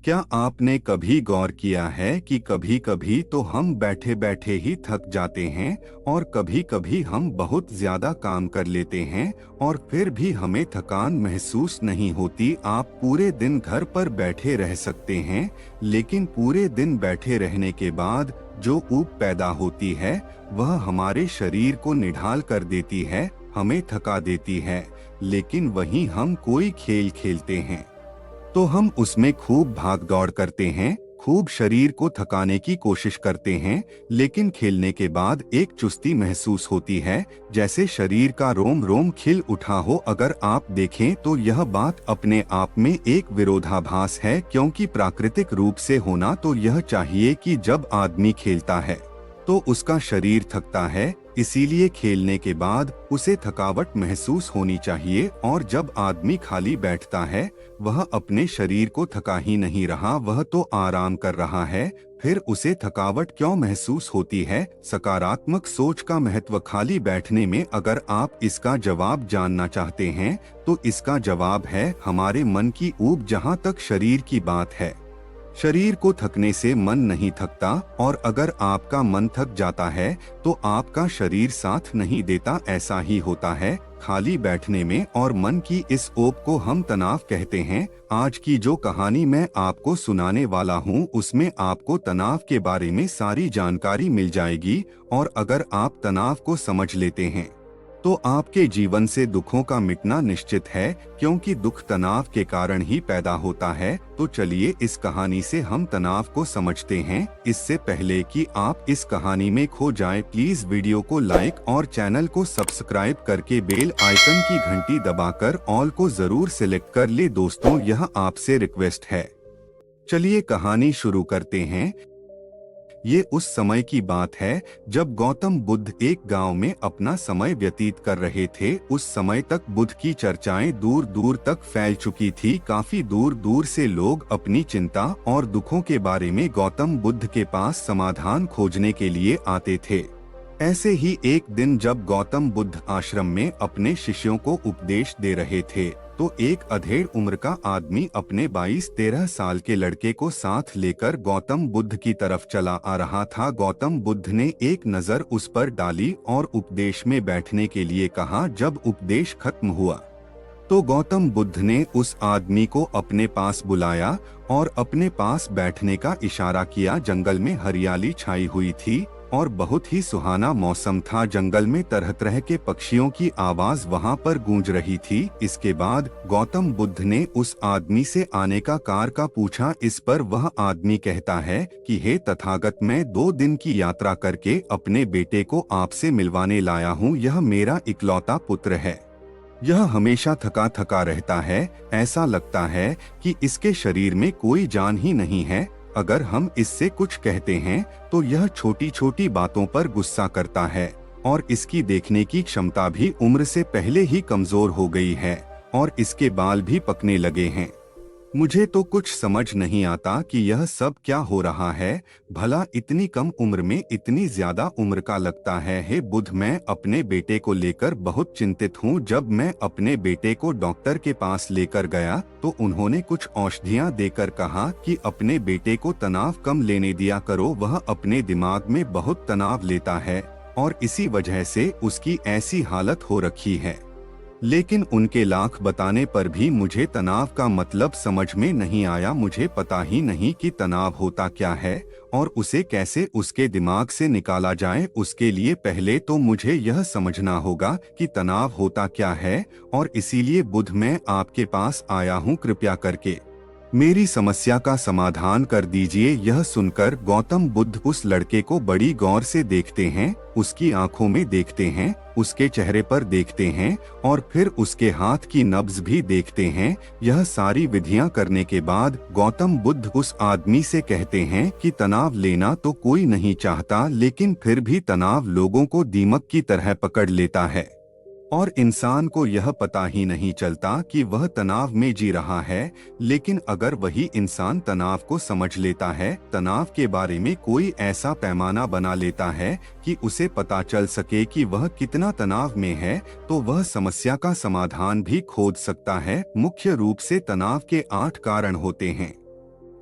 क्या आपने कभी गौर किया है कि कभी कभी तो हम बैठे बैठे ही थक जाते हैं और कभी कभी हम बहुत ज्यादा काम कर लेते हैं और फिर भी हमें थकान महसूस नहीं होती। आप पूरे दिन घर पर बैठे रह सकते हैं, लेकिन पूरे दिन बैठे रहने के बाद जो ऊब पैदा होती है वह हमारे शरीर को निढाल कर देती है, हमें थका देती है। लेकिन वहीं हम कोई खेल खेलते हैं तो हम उसमें खूब भाग दौड़ करते हैं, खूब शरीर को थकाने की कोशिश करते हैं, लेकिन खेलने के बाद एक चुस्ती महसूस होती है, जैसे शरीर का रोम रोम खिल उठा हो। अगर आप देखें तो यह बात अपने आप में एक विरोधाभास है, क्योंकि प्राकृतिक रूप से होना तो यह चाहिए कि जब आदमी खेलता है तो उसका शरीर थकता है, इसीलिए खेलने के बाद उसे थकावट महसूस होनी चाहिए। और जब आदमी खाली बैठता है वह अपने शरीर को थका ही नहीं रहा, वह तो आराम कर रहा है। फिर उसे थकावट क्यों महसूस होती है? सकारात्मक सोच का महत्व खाली बैठने में अगर आप इसका जवाब जानना चाहते हैं तो इसका जवाब है हमारे मन की ऊब। जहाँ तक शरीर की बात है, शरीर को थकने से मन नहीं थकता, और अगर आपका मन थक जाता है तो आपका शरीर साथ नहीं देता। ऐसा ही होता है खाली बैठने में, और मन की इस ऊब को हम तनाव कहते हैं। आज की जो कहानी मैं आपको सुनाने वाला हूँ उसमें आपको तनाव के बारे में सारी जानकारी मिल जाएगी, और अगर आप तनाव को समझ लेते हैं तो आपके जीवन से दुखों का मिटना निश्चित है, क्योंकि दुख तनाव के कारण ही पैदा होता है। तो चलिए इस कहानी से हम तनाव को समझते हैं। इससे पहले कि आप इस कहानी में खो जाएं, प्लीज वीडियो को लाइक और चैनल को सब्सक्राइब करके बेल आइकन की घंटी दबाकर ऑल को जरूर सिलेक्ट कर ले। दोस्तों, यह आपसे रिक्वेस्ट है। चलिए कहानी शुरू करते हैं। ये उस समय की बात है जब गौतम बुद्ध एक गांव में अपना समय व्यतीत कर रहे थे। उस समय तक बुद्ध की चर्चाएं दूर दूर तक फैल चुकी थी। काफी दूर दूर से लोग अपनी चिंता और दुखों के बारे में गौतम बुद्ध के पास समाधान खोजने के लिए आते थे। ऐसे ही एक दिन जब गौतम बुद्ध आश्रम में अपने शिष्यों को उपदेश दे रहे थे तो एक अधेड़ उम्र का आदमी अपने 22-13 साल के लड़के को साथ लेकर गौतम बुद्ध की तरफ चला आ रहा था। गौतम बुद्ध ने एक नजर उस पर डाली और उपदेश में बैठने के लिए कहा। जब उपदेश खत्म हुआ तो गौतम बुद्ध ने उस आदमी को अपने पास बुलाया और अपने पास बैठने का इशारा किया। जंगल में हरियाली छाई हुई थी और बहुत ही सुहाना मौसम था। जंगल में तरह तरह के पक्षियों की आवाज वहां पर गूंज रही थी। इसके बाद गौतम बुद्ध ने उस आदमी से आने का कार का पूछा। इस पर वह आदमी कहता है कि हे तथागत, मैं 2 दिन की यात्रा करके अपने बेटे को आपसे मिलवाने लाया हूँ। यह मेरा इकलौता पुत्र है। यह हमेशा थका थका रहता है, ऐसा लगता है कि इसके शरीर में कोई जान ही नहीं है। अगर हम इससे कुछ कहते हैं तो यह छोटी छोटी बातों पर गुस्सा करता है, और इसकी देखने की क्षमता भी उम्र से पहले ही कमजोर हो गई है और इसके बाल भी पकने लगे हैं। मुझे तो कुछ समझ नहीं आता कि यह सब क्या हो रहा है। भला इतनी कम उम्र में इतनी ज्यादा उम्र का लगता है। हे बुद्ध, मैं अपने बेटे को लेकर बहुत चिंतित हूँ। जब मैं अपने बेटे को डॉक्टर के पास लेकर गया तो उन्होंने कुछ औषधियाँ देकर कहा कि अपने बेटे को तनाव कम लेने दिया करो। वह अपने दिमाग में बहुत तनाव लेता है और इसी वजह से उसकी ऐसी हालत हो रखी है। लेकिन उनके लाख बताने पर भी मुझे तनाव का मतलब समझ में नहीं आया। मुझे पता ही नहीं कि तनाव होता क्या है और उसे कैसे उसके दिमाग से निकाला जाए। उसके लिए पहले तो मुझे यह समझना होगा कि तनाव होता क्या है, और इसीलिए बुद्ध, मैं आपके पास आया हूँ। कृपया करके मेरी समस्या का समाधान कर दीजिए। यह सुनकर गौतम बुद्ध उस लड़के को बड़ी गौर से देखते हैं, उसकी आंखों में देखते हैं, उसके चेहरे पर देखते हैं और फिर उसके हाथ की नब्ज भी देखते हैं। यह सारी विधियां करने के बाद गौतम बुद्ध उस आदमी से कहते हैं कि तनाव लेना तो कोई नहीं चाहता, लेकिन फिर भी तनाव लोगों को दीमक की तरह पकड़ लेता है और इंसान को यह पता ही नहीं चलता कि वह तनाव में जी रहा है। लेकिन अगर वही इंसान तनाव को समझ लेता है, तनाव के बारे में कोई ऐसा पैमाना बना लेता है कि उसे पता चल सके कि वह कितना तनाव में है, तो वह समस्या का समाधान भी खोज सकता है। मुख्य रूप से तनाव के 8 कारण होते हैं।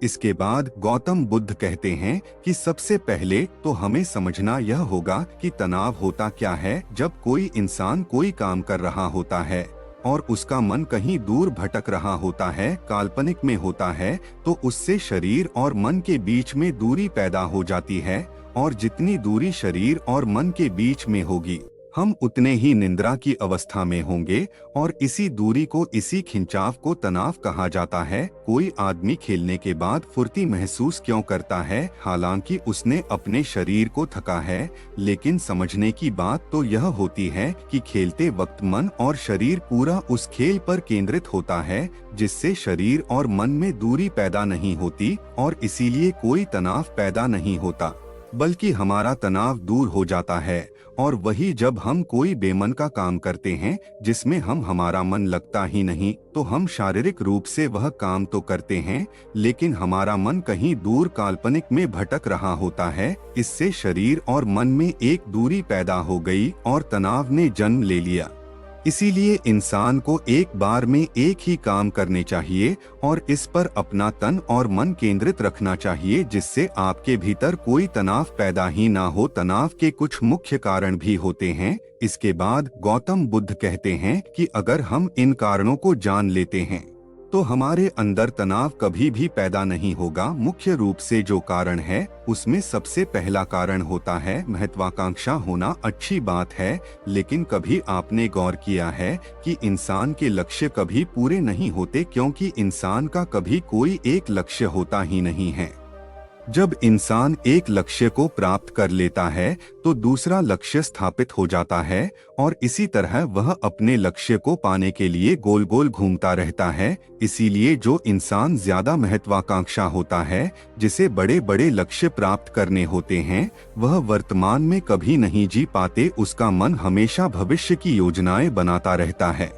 इसके बाद गौतम बुद्ध कहते हैं कि सबसे पहले तो हमें समझना यह होगा कि तनाव होता क्या है। जब कोई इंसान कोई काम कर रहा होता है और उसका मन कहीं दूर भटक रहा होता है, काल्पनिक में होता है, तो उससे शरीर और मन के बीच में दूरी पैदा हो जाती है, और जितनी दूरी शरीर और मन के बीच में होगी, हम उतने ही निद्रा की अवस्था में होंगे, और इसी दूरी को, इसी खिंचाव को तनाव कहा जाता है। कोई आदमी खेलने के बाद फुर्ती महसूस क्यों करता है, हालांकि उसने अपने शरीर को थका है, लेकिन समझने की बात तो यह होती है कि खेलते वक्त मन और शरीर पूरा उस खेल पर केंद्रित होता है, जिससे शरीर और मन में दूरी पैदा नहीं होती, और इसीलिए कोई तनाव पैदा नहीं होता, बल्कि हमारा तनाव दूर हो जाता है। और वही जब हम कोई बेमन का काम करते हैं जिसमें हमारा मन लगता ही नहीं, तो हम शारीरिक रूप से वह काम तो करते हैं, लेकिन हमारा मन कहीं दूर काल्पनिक में भटक रहा होता है। इससे शरीर और मन में एक दूरी पैदा हो गई और तनाव ने जन्म ले लिया। इसीलिए इंसान को एक बार में एक ही काम करने चाहिए और इस पर अपना तन और मन केंद्रित रखना चाहिए, जिससे आपके भीतर कोई तनाव पैदा ही ना हो। तनाव के कुछ मुख्य कारण भी होते हैं। इसके बाद गौतम बुद्ध कहते हैं कि अगर हम इन कारणों को जान लेते हैं तो हमारे अंदर तनाव कभी भी पैदा नहीं होगा। मुख्य रूप से जो कारण है उसमें सबसे पहला कारण होता है महत्वाकांक्षा होना। अच्छी बात है, लेकिन कभी आपने गौर किया है कि इंसान के लक्ष्य कभी पूरे नहीं होते, क्योंकि इंसान का कभी कोई एक लक्ष्य होता ही नहीं है। जब इंसान एक लक्ष्य को प्राप्त कर लेता है तो दूसरा लक्ष्य स्थापित हो जाता है, और इसी तरह वह अपने लक्ष्य को पाने के लिए गोल गोल घूमता रहता है। इसीलिए जो इंसान ज्यादा महत्वाकांक्षा होता है, जिसे बड़े बड़े लक्ष्य प्राप्त करने होते हैं, वह वर्तमान में कभी नहीं जी पाते। उसका मन हमेशा भविष्य की योजनाएं बनाता रहता है,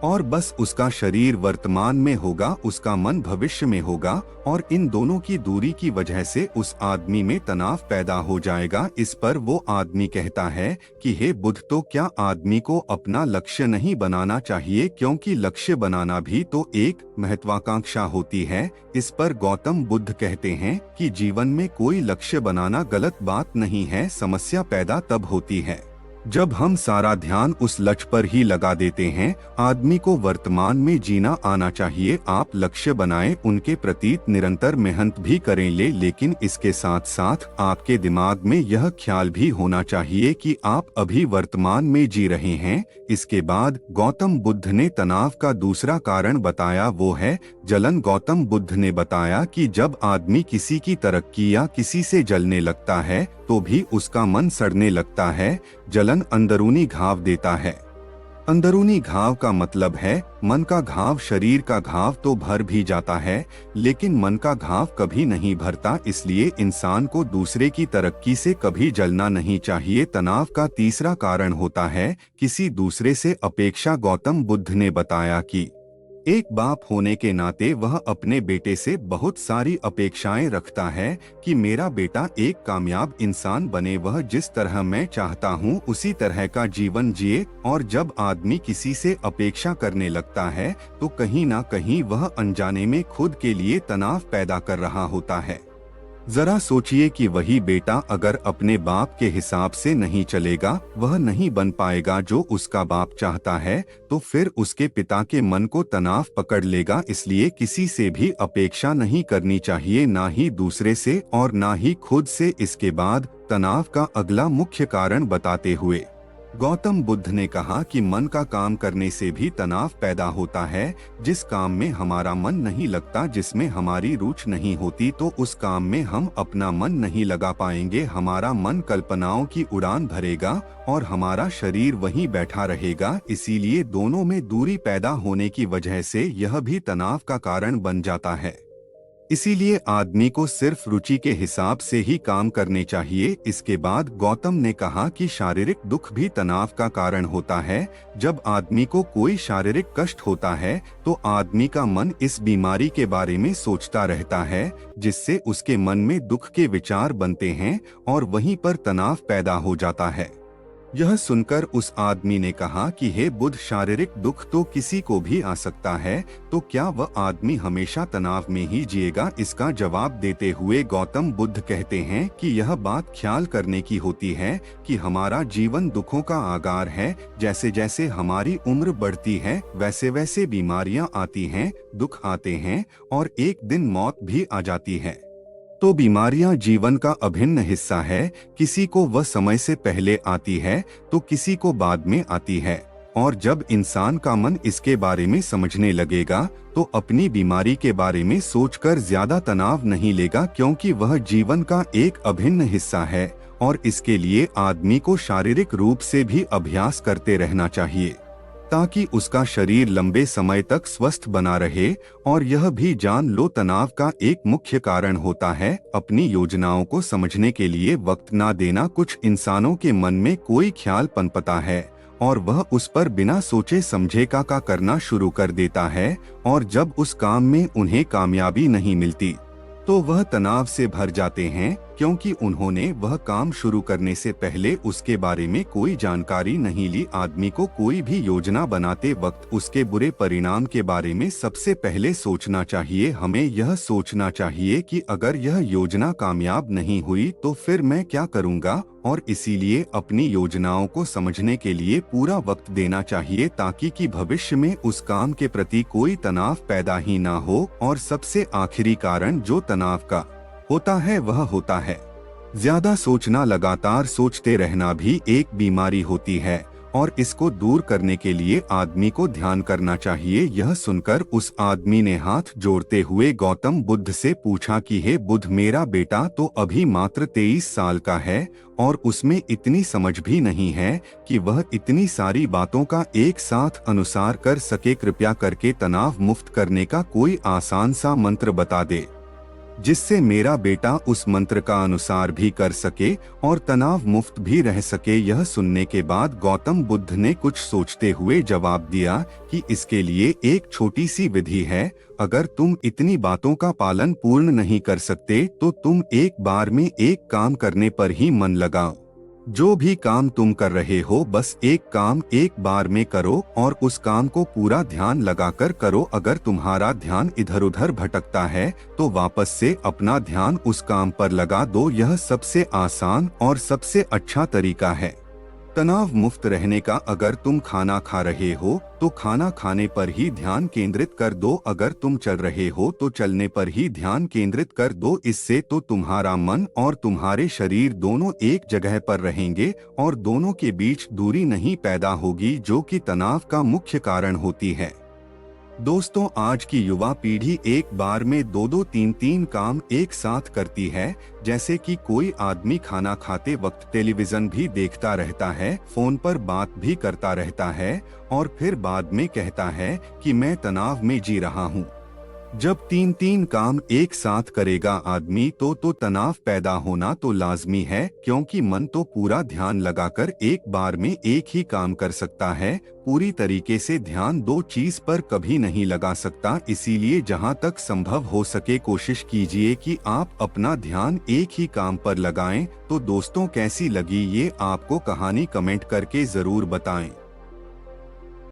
और बस उसका शरीर वर्तमान में होगा, उसका मन भविष्य में होगा, और इन दोनों की दूरी की वजह से उस आदमी में तनाव पैदा हो जाएगा। इस पर वो आदमी कहता है कि हे बुद्ध, तो क्या आदमी को अपना लक्ष्य नहीं बनाना चाहिए, क्योंकि लक्ष्य बनाना भी तो एक महत्वाकांक्षा होती है। इस पर गौतम बुद्ध कहते हैं कि जीवन में कोई लक्ष्य बनाना गलत बात नहीं है। समस्या पैदा तब होती है जब हम सारा ध्यान उस लक्ष्य पर ही लगा देते हैं। आदमी को वर्तमान में जीना आना चाहिए। आप लक्ष्य बनाएं, उनके प्रति निरंतर मेहनत भी करें, लेकिन इसके साथ साथ आपके दिमाग में यह ख्याल भी होना चाहिए कि आप अभी वर्तमान में जी रहे हैं। इसके बाद गौतम बुद्ध ने तनाव का दूसरा कारण बताया, वो है जलन। गौतम बुद्ध ने बताया कि जब आदमी किसी की तरक्की या किसी से जलने लगता है तो भी उसका मन सड़ने लगता है। जलन अंदरूनी घाव देता है। अंदरूनी घाव का मतलब है मन का घाव। शरीर का घाव तो भर भी जाता है, लेकिन मन का घाव कभी नहीं भरता। इसलिए इंसान को दूसरे की तरक्की से कभी जलना नहीं चाहिए। तनाव का तीसरा कारण होता है किसी दूसरे से अपेक्षा। गौतम बुद्ध ने बताया कि एक बाप होने के नाते वह अपने बेटे से बहुत सारी अपेक्षाएं रखता है कि मेरा बेटा एक कामयाब इंसान बने, वह जिस तरह मैं चाहता हूँ उसी तरह का जीवन जिए। और जब आदमी किसी से अपेक्षा करने लगता है तो कहीं ना कहीं वह अनजाने में खुद के लिए तनाव पैदा कर रहा होता है। जरा सोचिए कि वही बेटा अगर अपने बाप के हिसाब से नहीं चलेगा, वह नहीं बन पाएगा जो उसका बाप चाहता है, तो फिर उसके पिता के मन को तनाव पकड़ लेगा। इसलिए किसी से भी अपेक्षा नहीं करनी चाहिए, ना ही दूसरे से और ना ही खुद से। इसके बाद तनाव का अगला मुख्य कारण बताते हुए गौतम बुद्ध ने कहा कि मन का काम करने से भी तनाव पैदा होता है। जिस काम में हमारा मन नहीं लगता, जिसमें हमारी रुचि नहीं होती, तो उस काम में हम अपना मन नहीं लगा पाएंगे। हमारा मन कल्पनाओं की उड़ान भरेगा और हमारा शरीर वहीं बैठा रहेगा। इसीलिए दोनों में दूरी पैदा होने की वजह से यह भी तनाव का कारण बन जाता है। इसीलिए आदमी को सिर्फ रुचि के हिसाब से ही काम करने चाहिए। इसके बाद गौतम ने कहा कि शारीरिक दुख भी तनाव का कारण होता है। जब आदमी को कोई शारीरिक कष्ट होता है तो आदमी का मन इस बीमारी के बारे में सोचता रहता है, जिससे उसके मन में दुख के विचार बनते हैं और वहीं पर तनाव पैदा हो जाता है। यह सुनकर उस आदमी ने कहा कि हे बुद्ध, शारीरिक दुख तो किसी को भी आ सकता है, तो क्या वह आदमी हमेशा तनाव में ही जिएगा? इसका जवाब देते हुए गौतम बुद्ध कहते हैं कि यह बात ख्याल करने की होती है कि हमारा जीवन दुखों का आगार है। जैसे जैसे हमारी उम्र बढ़ती है वैसे वैसे बीमारियां आती हैं, दुख आते हैं और एक दिन मौत भी आ जाती है। तो बीमारियां जीवन का अभिन्न हिस्सा है। किसी को वह समय से पहले आती है तो किसी को बाद में आती है। और जब इंसान का मन इसके बारे में समझने लगेगा तो अपनी बीमारी के बारे में सोचकर ज्यादा तनाव नहीं लेगा, क्योंकि वह जीवन का एक अभिन्न हिस्सा है और इसके लिए आदमी को शारीरिक रूप से भी अभ्यास करते रहना चाहिए ताकि उसका शरीर लंबे समय तक स्वस्थ बना रहे। और यह भी जान लो, तनाव का एक मुख्य कारण होता है अपनी योजनाओं को समझने के लिए वक्त ना देना। कुछ इंसानों के मन में कोई ख्याल पनपता है और वह उस पर बिना सोचे समझे का करना शुरू कर देता है, और जब उस काम में उन्हें कामयाबी नहीं मिलती तो वह तनाव से भर जाते हैं, क्योंकि उन्होंने वह काम शुरू करने से पहले उसके बारे में कोई जानकारी नहीं ली। आदमी को कोई भी योजना बनाते वक्त उसके बुरे परिणाम के बारे में सबसे पहले सोचना चाहिए। हमें यह सोचना चाहिए कि अगर यह योजना कामयाब नहीं हुई तो फिर मैं क्या करूंगा, और इसीलिए अपनी योजनाओं को समझने के लिए पूरा वक्त देना चाहिए ताकि कि भविष्य में उस काम के प्रति कोई तनाव पैदा ही ना हो। और सबसे आखिरी कारण जो तनाव का होता है वह होता है ज्यादा सोचना। लगातार सोचते रहना भी एक बीमारी होती है और इसको दूर करने के लिए आदमी को ध्यान करना चाहिए। यह सुनकर उस आदमी ने हाथ जोड़ते हुए गौतम बुद्ध से पूछा कि हे बुद्ध, मेरा बेटा तो अभी मात्र 23 साल का है और उसमें इतनी समझ भी नहीं है कि वह इतनी सारी बातों का एक साथ अनुसार कर सके। कृपया करके तनाव मुक्त करने का कोई आसान सा मंत्र बता दे जिससे मेरा बेटा उस मंत्र का अनुसार भी कर सके और तनाव मुक्त भी रह सके। यह सुनने के बाद गौतम बुद्ध ने कुछ सोचते हुए जवाब दिया कि इसके लिए एक छोटी सी विधि है। अगर तुम इतनी बातों का पालन पूर्ण नहीं कर सकते तो तुम एक बार में एक काम करने पर ही मन लगाओ। जो भी काम तुम कर रहे हो बस एक काम एक बार में करो और उस काम को पूरा ध्यान लगाकर करो। अगर तुम्हारा ध्यान इधर उधर भटकता है तो वापस से अपना ध्यान उस काम पर लगा दो। यह सबसे आसान और सबसे अच्छा तरीका है तनाव मुक्त रहने का। अगर तुम खाना खा रहे हो तो खाना खाने पर ही ध्यान केंद्रित कर दो। अगर तुम चल रहे हो तो चलने पर ही ध्यान केंद्रित कर दो। इससे तो तुम्हारा मन और तुम्हारे शरीर दोनों एक जगह पर रहेंगे और दोनों के बीच दूरी नहीं पैदा होगी, जो कि तनाव का मुख्य कारण होती है। दोस्तों, आज की युवा पीढ़ी एक बार में 2-2, 3-3 काम एक साथ करती है। जैसे कि कोई आदमी खाना खाते वक्त टेलीविजन भी देखता रहता है, फोन पर बात भी करता रहता है और फिर बाद में कहता है कि मैं तनाव में जी रहा हूँ। जब 3-3 काम एक साथ करेगा आदमी तो तनाव पैदा होना तो लाजमी है, क्योंकि मन तो पूरा ध्यान लगाकर एक बार में एक ही काम कर सकता है। पूरी तरीके से ध्यान दो चीज पर कभी नहीं लगा सकता। इसीलिए जहां तक संभव हो सके कोशिश कीजिए कि आप अपना ध्यान एक ही काम पर लगाएं। तो दोस्तों, कैसी लगी ये आपको कहानी कमेंट करके जरूर बताएं।